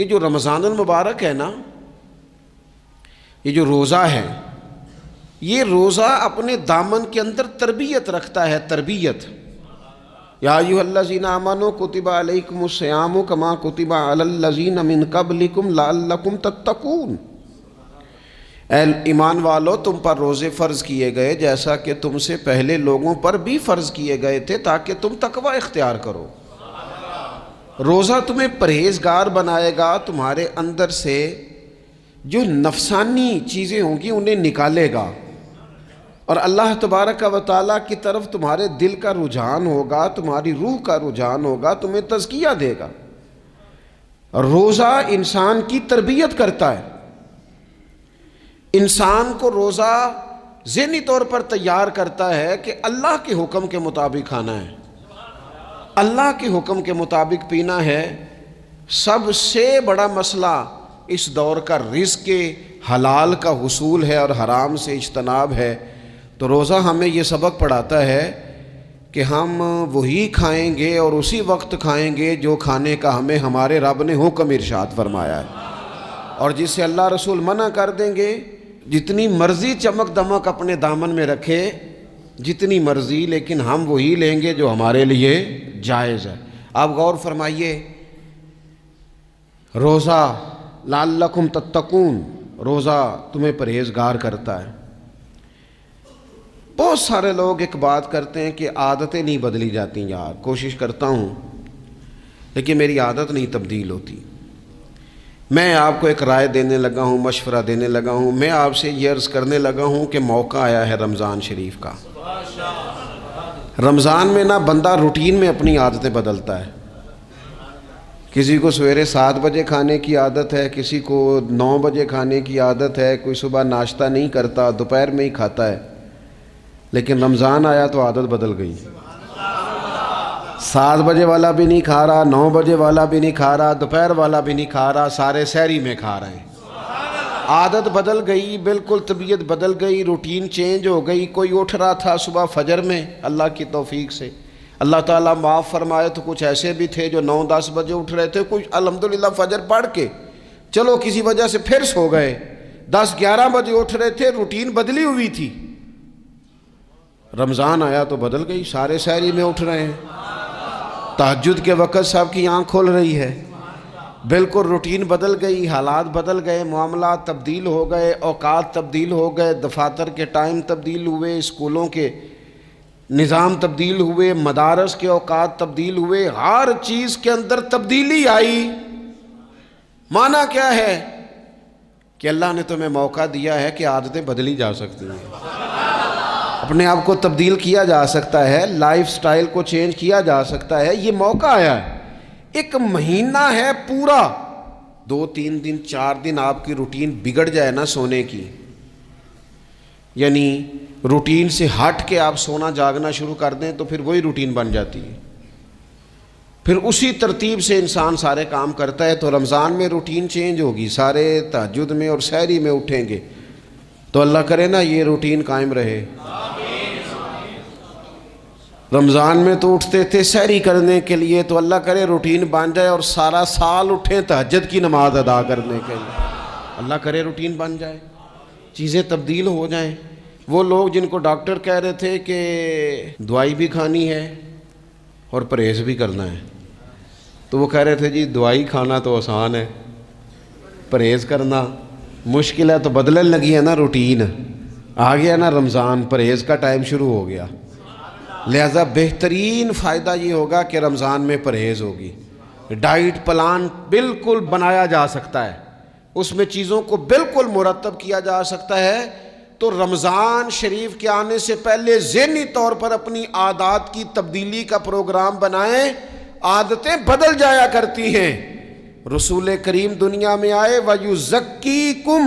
یہ جو رمضان المبارک ہے نا، یہ جو روزہ ہے، یہ روزہ اپنے دامن کے اندر تربیت رکھتا ہے، تربیت۔ یا ایھا الذین آمنوا کتب علیکم الصیام کما کتب علی الذین من قبلکم لعلکم تتقون۔ اے ایمان والو، تم پر روزے فرض کیے گئے جیسا کہ تم سے پہلے لوگوں پر بھی فرض کیے گئے تھے تاکہ تم تقوی اختیار کرو۔ روزہ تمہیں پرہیزگار بنائے گا، تمہارے اندر سے جو نفسانی چیزیں ہوں گی انہیں نکالے گا، اور اللہ تبارک و تعالیٰ کی طرف تمہارے دل کا رجحان ہوگا، تمہاری روح کا رجحان ہوگا، تمہیں تزکیہ دے گا۔ روزہ انسان کی تربیت کرتا ہے، انسان کو روزہ ذہنی طور پر تیار کرتا ہے کہ اللہ کے حکم کے مطابق کھانا ہے، اللہ کے حکم کے مطابق پینا ہے۔ سب سے بڑا مسئلہ اس دور کا رزق کے حلال کا حصول ہے اور حرام سے اجتناب ہے۔ تو روزہ ہمیں یہ سبق پڑھاتا ہے کہ ہم وہی کھائیں گے اور اسی وقت کھائیں گے جو کھانے کا ہمیں ہمارے رب نے حکم ارشاد فرمایا ہے، اور جس سے اللہ رسول منع کر دیں گے جتنی مرضی چمک دمک اپنے دامن میں رکھے، جتنی مرضی، لیکن ہم وہی لیں گے جو ہمارے لیے جائز ہے۔ آپ غور فرمائیے، روزہ لعلکم تتقون، روزہ تمہیں پرہیزگار کرتا ہے۔ بہت سارے لوگ ایک بات کرتے ہیں کہ عادتیں نہیں بدلی جاتی، یار کوشش کرتا ہوں لیکن میری عادت نہیں تبدیل ہوتی۔ میں آپ کو ایک رائے دینے لگا ہوں، مشورہ دینے لگا ہوں، میں آپ سے یہ عرض کرنے لگا ہوں کہ موقع آیا ہے رمضان شریف کا۔ رمضان میں نا بندہ روٹین میں اپنی عادتیں بدلتا ہے۔ کسی کو سویرے 7 بجے کھانے کی عادت ہے، کسی کو 9 بجے کھانے کی عادت ہے، کوئی صبح ناشتہ نہیں کرتا، دوپہر میں ہی کھاتا ہے۔ لیکن رمضان آیا تو عادت بدل گئی، 7 بجے والا بھی نہیں کھا رہا، 9 بجے والا بھی نہیں کھا رہا، دوپہر والا بھی نہیں کھا رہا، سارے سحری میں کھا رہے ہیں۔ عادت بدل گئی، بالکل طبیعت بدل گئی، روٹین چینج ہو گئی۔ کوئی اٹھ رہا تھا صبح فجر میں اللہ کی توفیق سے، اللہ تعالیٰ معاف فرمائے، تو کچھ ایسے بھی تھے جو 9-10 بجے اٹھ رہے تھے، کچھ الحمدللہ فجر پڑھ کے چلو کسی وجہ سے پھر سو گئے، 10-11 بجے اٹھ رہے تھے، روٹین بدلی ہوئی تھی۔ رمضان آیا تو بدل گئی، سارے سحری میں اٹھ رہے ہیں، تہجد کے وقت سب کی آنکھ کھل رہی ہے، بالکل روٹین بدل گئی، حالات بدل گئے، معاملات تبدیل ہو گئے، اوقات تبدیل ہو گئے، دفاتر کے ٹائم تبدیل ہوئے، اسکولوں کے نظام تبدیل ہوئے، مدارس کے اوقات تبدیل ہوئے، ہر چیز کے اندر تبدیلی آئی۔ معنی کیا ہے کہ اللہ نے تمہیں موقع دیا ہے کہ عادتیں بدلی جا سکتی ہیں، اپنے آپ کو تبدیل کیا جا سکتا ہے، لائف سٹائل کو چینج کیا جا سکتا ہے۔ یہ موقع آیا ہے، ایک مہینہ ہے پورا، 2-3 دن 4 دن آپ کی روٹین بگڑ جائے نا سونے کی، یعنی روٹین سے ہٹ کے آپ سونا جاگنا شروع کر دیں تو پھر وہی روٹین بن جاتی ہے، پھر اسی ترتیب سے انسان سارے کام کرتا ہے۔ تو رمضان میں روٹین چینج ہوگی، سارے تہجد میں اور سحری میں اٹھیں گے، تو اللہ کرے نا یہ روٹین قائم رہے۔ رمضان میں تو اٹھتے تھے سحری کرنے کے لیے، تو اللہ کرے روٹین بن جائے اور سارا سال اٹھیں تہجد کی نماز ادا کرنے کے لیے، اللہ کرے روٹین بن جائے، چیزیں تبدیل ہو جائیں۔ وہ لوگ جن کو ڈاکٹر کہہ رہے تھے کہ دوائی بھی کھانی ہے اور پرہیز بھی کرنا ہے، تو وہ کہہ رہے تھے جی دوائی کھانا تو آسان ہے، پرہیز کرنا مشکل ہے، تو بدلنے لگی ہے نا روٹین، آ گیا نا رمضان، پرہیز کا ٹائم شروع ہو گیا۔ لہذا بہترین فائدہ یہ ہوگا کہ رمضان میں پرہیز ہوگی، ڈائٹ پلان بالکل بنایا جا سکتا ہے، اس میں چیزوں کو بالکل مرتب کیا جا سکتا ہے۔ تو رمضان شریف کے آنے سے پہلے ذہنی طور پر اپنی عادات کی تبدیلی کا پروگرام بنائیں، عادتیں بدل جایا کرتی ہیں۔ رسول کریم دنیا میں آئے وَيُزَكِّيكُمْ،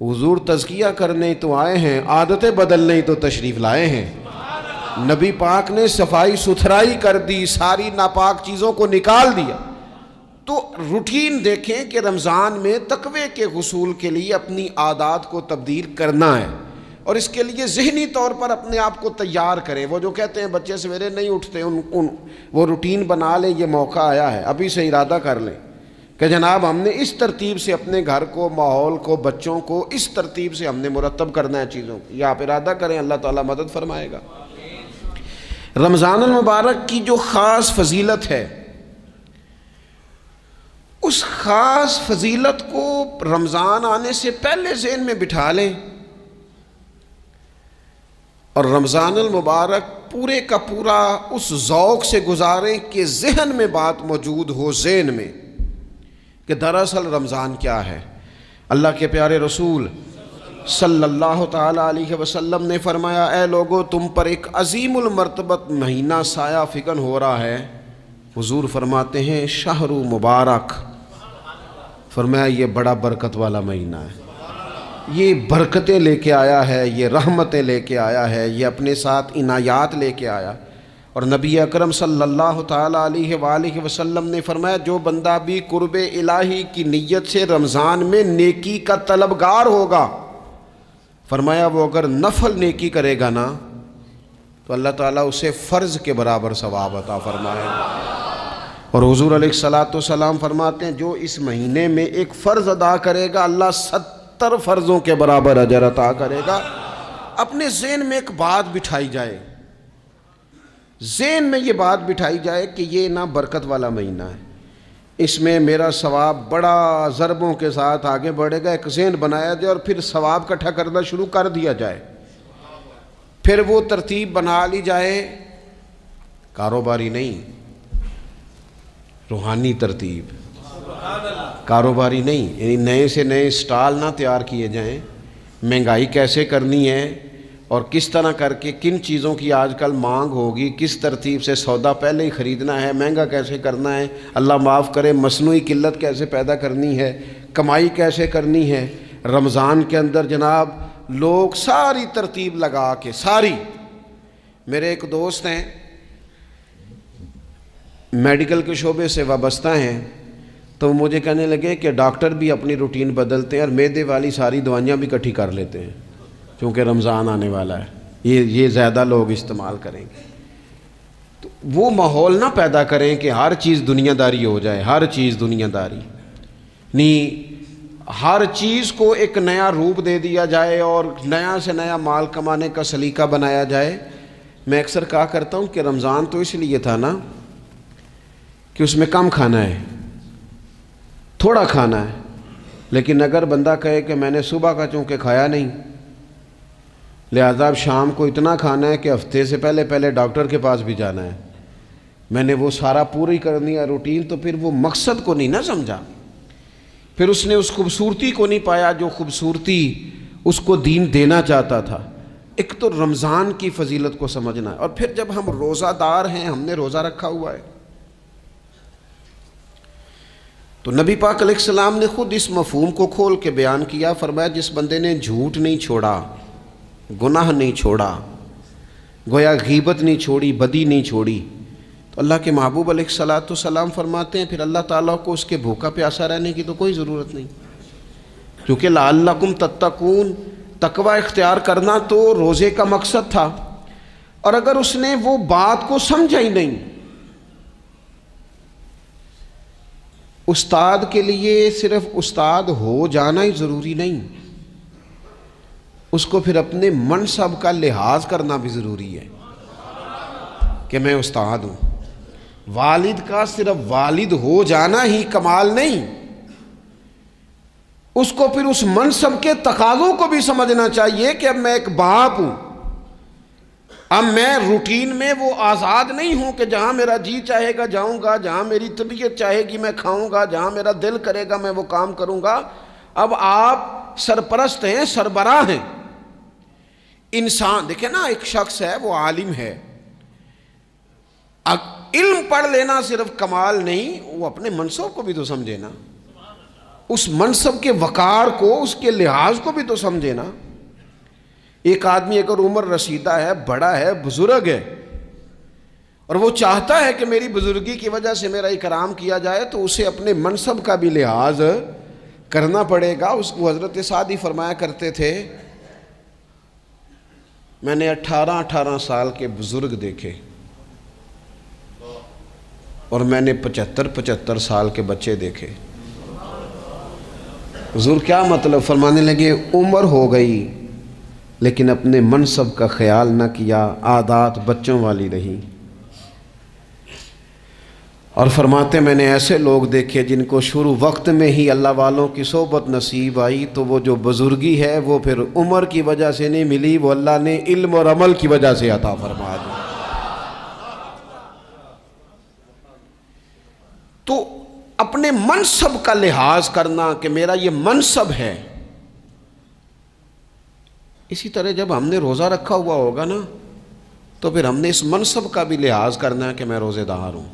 حضور تزکیہ کرنے تو آئے ہیں، عادتیں بدلنے تو تشریف لائے ہیں۔ نبی پاک نے صفائی ستھرائی کر دی، ساری ناپاک چیزوں کو نکال دیا۔ تو روٹین دیکھیں کہ رمضان میں تقوی کے حصول کے لیے اپنی عادات کو تبدیل کرنا ہے، اور اس کے لیے ذہنی طور پر اپنے آپ کو تیار کریں۔ وہ جو کہتے ہیں بچے سویرے نہیں اٹھتے، وہ روٹین بنا لیں، یہ موقع آیا ہے، ابھی سے ارادہ کر لیں کہ جناب ہم نے اس ترتیب سے اپنے گھر کو، ماحول کو، بچوں کو اس ترتیب سے ہم نے مرتب کرنا ہے چیزوں کو. یہ آپ ارادہ کریں، اللہ تعالیٰ مدد فرمائے گا. رمضان المبارک کی جو خاص فضیلت ہے، اس خاص فضیلت کو رمضان آنے سے پہلے ذہن میں بٹھا لیں، اور رمضان المبارک پورے کا پورا اس ذوق سے گزاریں کہ ذہن میں بات موجود ہو، ذہن میں، کہ دراصل رمضان کیا ہے. اللہ کے پیارے رسول صلی اللہ تعالیٰ علیہ وسلم نے فرمایا، اے لوگو تم پر ایک عظیم المرتبت مہینہ سایہ فکن ہو رہا ہے. حضور فرماتے ہیں شہر مبارک، فرمایا یہ بڑا برکت والا مہینہ ہے، یہ برکتیں لے کے آیا ہے، یہ رحمتیں لے کے آیا ہے، یہ اپنے ساتھ عنایات لے کے آیا. اور نبی اکرم صلی اللہ تعالیٰ علیہ وآلہ وسلم نے فرمایا جو بندہ بھی قرب الہی کی نیت سے رمضان میں نیکی کا طلبگار ہوگا، فرمایا وہ اگر نفل نیکی کرے گا نا تو اللہ تعالیٰ اسے فرض کے برابر ثواب عطا فرمائے گا. اور حضور علیہ الصلوۃ والسلام فرماتے ہیں جو اس مہینے میں ایک فرض ادا کرے گا اللہ 70 فرضوں کے برابر اجر عطا کرے گا. اپنے ذہن میں ایک بات بٹھائی جائے، ذہن میں یہ بات بٹھائی جائے کہ یہ نا برکت والا مہینہ ہے، اس میں میرا ثواب بڑا ضربوں کے ساتھ آگے بڑھے گا. ایک ذہن بنایا جائے اور پھر ثواب اکٹھا کرنا شروع کر دیا جائے. پھر وہ ترتیب بنا لی جائے، کاروباری نہیں، روحانی ترتیب، کاروباری نہیں، یعنی نئے سے نئے سٹال نہ تیار کیے جائیں. مہنگائی کیسے کرنی ہے اور کس طرح کر کے کن چیزوں کی آج کل مانگ ہوگی، کس ترتیب سے سودا پہلے ہی خریدنا ہے، مہنگا کیسے کرنا ہے، اللہ معاف کرے مصنوعی قلت کیسے پیدا کرنی ہے، کمائی کیسے کرنی ہے. رمضان کے اندر جناب لوگ ساری ترتیب لگا کے، ساری. میرے ایک دوست ہیں میڈیکل کے شعبے سے وابستہ ہیں، تو مجھے کہنے لگے کہ ڈاکٹر بھی اپنی روٹین بدلتے ہیں اور معدے والی ساری دوائیاں بھی اکٹھی کر لیتے ہیں کیونکہ رمضان آنے والا ہے، یہ زیادہ لوگ استعمال کریں گے. تو وہ ماحول نہ پیدا کریں کہ ہر چیز دنیا داری ہو جائے، ہر چیز دنیا داری نہیں، ہر چیز کو ایک نیا روپ دے دیا جائے اور نیا سے نیا مال کمانے کا سلیقہ بنایا جائے. میں اکثر کہا کرتا ہوں کہ رمضان تو اس لیے تھا نا کہ اس میں کم کھانا ہے، تھوڑا کھانا ہے، لیکن اگر بندہ کہے کہ میں نے صبح کا چونکہ کھایا نہیں لہذا اب شام کو اتنا کھانا ہے کہ ہفتے سے پہلے ڈاکٹر کے پاس بھی جانا ہے، میں نے وہ سارا پوری کرنی ہے روٹین، تو پھر وہ مقصد کو نہیں نہ سمجھا، پھر اس نے اس خوبصورتی کو نہیں پایا جو خوبصورتی اس کو دین دینا چاہتا تھا. ایک تو رمضان کی فضیلت کو سمجھنا ہے، اور پھر جب ہم روزہ دار ہیں، ہم نے روزہ رکھا ہوا ہے، تو نبی پاک علیہ السلام نے خود اس مفہوم کو کھول کے بیان کیا. فرمایا جس بندے نے جھوٹ نہیں چھوڑا، گناہ نہیں چھوڑا، گویا غیبت نہیں چھوڑی، بدی نہیں چھوڑی، تو اللہ کے محبوب علیہ الصلوۃ والسلام فرماتے ہیں پھر اللہ تعالیٰ کو اس کے بھوکا پیاسا رہنے کی تو کوئی ضرورت نہیں، کیونکہ لعلکم تتقون، تقوی اختیار کرنا تو روزے کا مقصد تھا. اور اگر اس نے وہ بات کو سمجھا ہی نہیں، استاد کے لیے صرف استاد ہو جانا ہی ضروری نہیں، اس کو پھر اپنے منصب کا لحاظ کرنا بھی ضروری ہے کہ میں استاد ہوں. والد کا صرف والد ہو جانا ہی کمال نہیں، اس کو پھر اس منصب کے تقاضوں کو بھی سمجھنا چاہیے کہ اب میں ایک باپ ہوں، اب میں روٹین میں وہ آزاد نہیں ہوں کہ جہاں میرا جی چاہے گا جاؤں گا، جہاں میری طبیعت چاہے گی میں کھاؤں گا، جہاں میرا دل کرے گا میں وہ کام کروں گا. اب آپ سرپرست ہیں، سربراہ ہیں. انسان دیکھیں نا، ایک شخص ہے وہ عالم ہے، علم پڑھ لینا صرف کمال نہیں، وہ اپنے منصب کو بھی تو سمجھے نا، اس منصب کے وقار کو، اس کے لحاظ کو بھی تو سمجھے نا. ایک آدمی اگر عمر رسیدہ ہے، بڑا ہے، بزرگ ہے، اور وہ چاہتا ہے کہ میری بزرگی کی وجہ سے میرا اکرام کیا جائے، تو اسے اپنے منصب کا بھی لحاظ کرنا پڑے گا. اس کو حضرت سعدی فرمایا کرتے تھے میں نے 18 سال کے بزرگ دیکھے اور میں نے 75 سال کے بچے دیکھے. حضور کیا مطلب؟ فرمانے لگے عمر ہو گئی لیکن اپنے منصب کا خیال نہ کیا، عادات بچوں والی رہی۔ اور فرماتے میں نے ایسے لوگ دیکھے جن کو شروع وقت میں ہی اللہ والوں کی صحبت نصیب آئی، تو وہ جو بزرگی ہے وہ پھر عمر کی وجہ سے نہیں ملی، وہ اللہ نے علم اور عمل کی وجہ سے عطا فرما دی۔ تو اپنے منصب کا لحاظ کرنا کہ میرا یہ منصب ہے۔ اسی طرح جب ہم نے روزہ رکھا ہوا ہوگا نا تو پھر ہم نے اس منصب کا بھی لحاظ کرنا ہے کہ میں روزے دار ہوں۔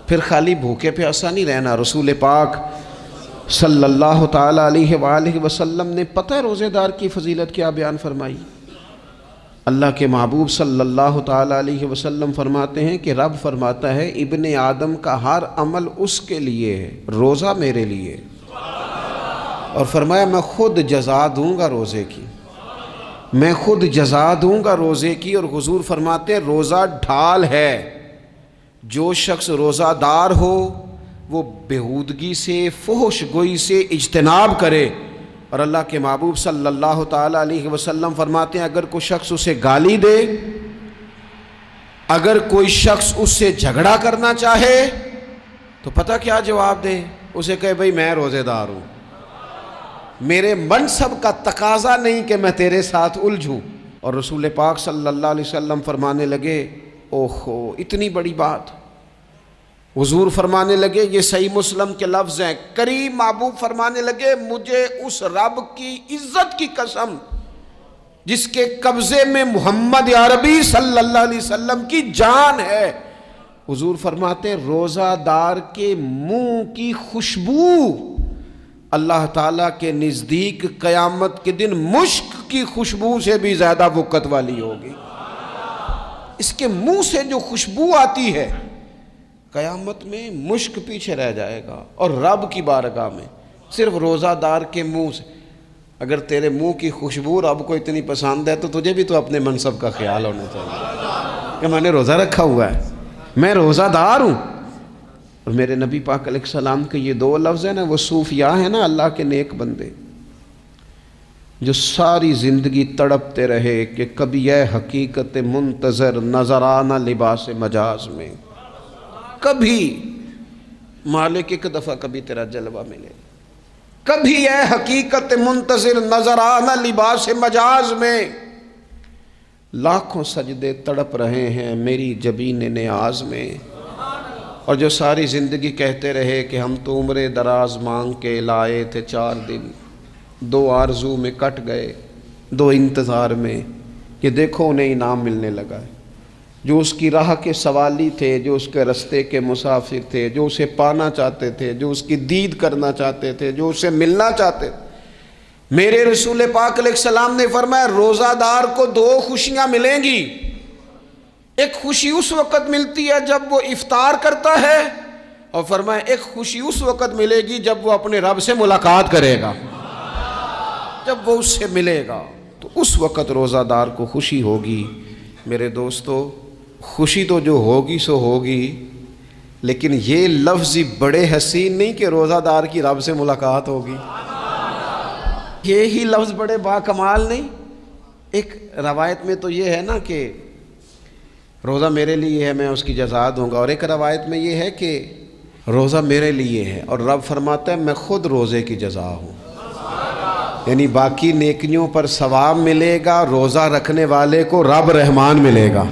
پھر خالی بھوکے پیاسا نہیں رہنا۔ رسول پاک صلی اللہ تعالیٰ علیہ وآلہ وسلم نے پتہ ہے روزے دار کی فضیلت کیا بیان فرمائی؟ اللہ کے محبوب صلی اللہ تعالیٰ علیہ وسلم فرماتے ہیں کہ رب فرماتا ہے ابن آدم کا ہر عمل اس کے لیے ہے، روزہ میرے لیے، اور فرمایا میں خود جزا دوں گا روزے کی، میں خود جزا دوں گا روزے کی۔ اور حضور فرماتے ہیں روزہ ڈھال ہے، جو شخص روزہ دار ہو وہ بےہودگی سے، فحش گوئی سے اجتناب کرے۔ اور اللہ کے محبوب صلی اللہ تعالیٰ علیہ وسلم فرماتے ہیں اگر کوئی شخص اسے گالی دے، اگر کوئی شخص اس سے جھگڑا کرنا چاہے تو پتہ کیا جواب دے؟ اسے کہے بھئی میں روزے دار ہوں، میرے منصب کا تقاضا نہیں کہ میں تیرے ساتھ الجھوں۔ اور رسول پاک صلی اللہ علیہ وسلم فرمانے لگے اوہو اتنی بڑی بات۔ حضور فرمانے لگے، یہ صحیح مسلم کے لفظ ہیں، کریم محبوب فرمانے لگے مجھے اس رب کی عزت کی قسم جس کے قبضے میں محمد عربی صلی اللہ علیہ وسلم کی جان ہے، حضور فرماتے ہیں روزہ دار کے منہ کی خوشبو اللہ تعالیٰ کے نزدیک قیامت کے دن مشک کی خوشبو سے بھی زیادہ وقت والی ہوگی۔ اس کے منہ سے جو خوشبو آتی ہے قیامت میں مشک پیچھے رہ جائے گا، اور رب کی بارگاہ میں صرف روزہ دار کے منہ سے۔ اگر تیرے منہ کی خوشبو رب کو اتنی پسند ہے تو تجھے بھی تو اپنے منصب کا خیال ہونا چاہیے کہ میں نے روزہ رکھا ہوا ہے، میں روزہ دار ہوں۔ اور میرے نبی پاک علیہ السلام کے یہ دو لفظ ہیں نا، وہ صوفیاء ہیں نا، اللہ کے نیک بندے جو ساری زندگی تڑپتے رہے کہ کبھی یہ حقیقت منتظر نظر آنا لباس مجاز میں، کبھی مالک ایک دفعہ کبھی تیرا جلوہ ملے، کبھی یہ حقیقت منتظر نظر آنا لباس مجاز میں۔ لاکھوں سجدے تڑپ رہے ہیں میری جبین نیاز میں، اور جو ساری زندگی کہتے رہے کہ ہم تو عمر دراز مانگ کے لائے تھے 4 دن، 2 آرزو میں کٹ گئے، 2 انتظار میں، یہ دیکھو انہیں انعام ملنے لگا ہے۔ جو اس کی راہ کے سوالی تھے، جو اس کے رستے کے مسافر تھے، جو اسے پانا چاہتے تھے، جو اس کی دید کرنا چاہتے تھے، جو اسے ملنا چاہتے تھے، میرے رسول پاک علیہ السلام نے فرمایا روزہ دار کو 2 خوشیاں ملیں گی۔ ایک خوشی اس وقت ملتی ہے جب وہ افطار کرتا ہے، اور فرمایا ایک خوشی اس وقت ملے گی جب وہ اپنے رب سے ملاقات کرے گا، جب وہ اس سے ملے گا تو اس وقت روزہ دار کو خوشی ہوگی۔ میرے دوستو خوشی تو جو ہوگی سو ہوگی، لیکن یہ لفظ بڑے حسین نہیں کہ روزہ دار کی رب سے ملاقات ہوگی، یہی لفظ بڑے باکمال نہیں۔ ایک روایت میں تو یہ ہے نا کہ روزہ میرے لیے ہے میں اس کی جزا دوں گا، اور ایک روایت میں یہ ہے کہ روزہ میرے لیے ہے اور رب فرماتا ہے میں خود روزے کی جزا ہوں، یعنی باقی نیکیوں پر ثواب ملے گا، روزہ رکھنے والے کو رب رحمان ملے گا۔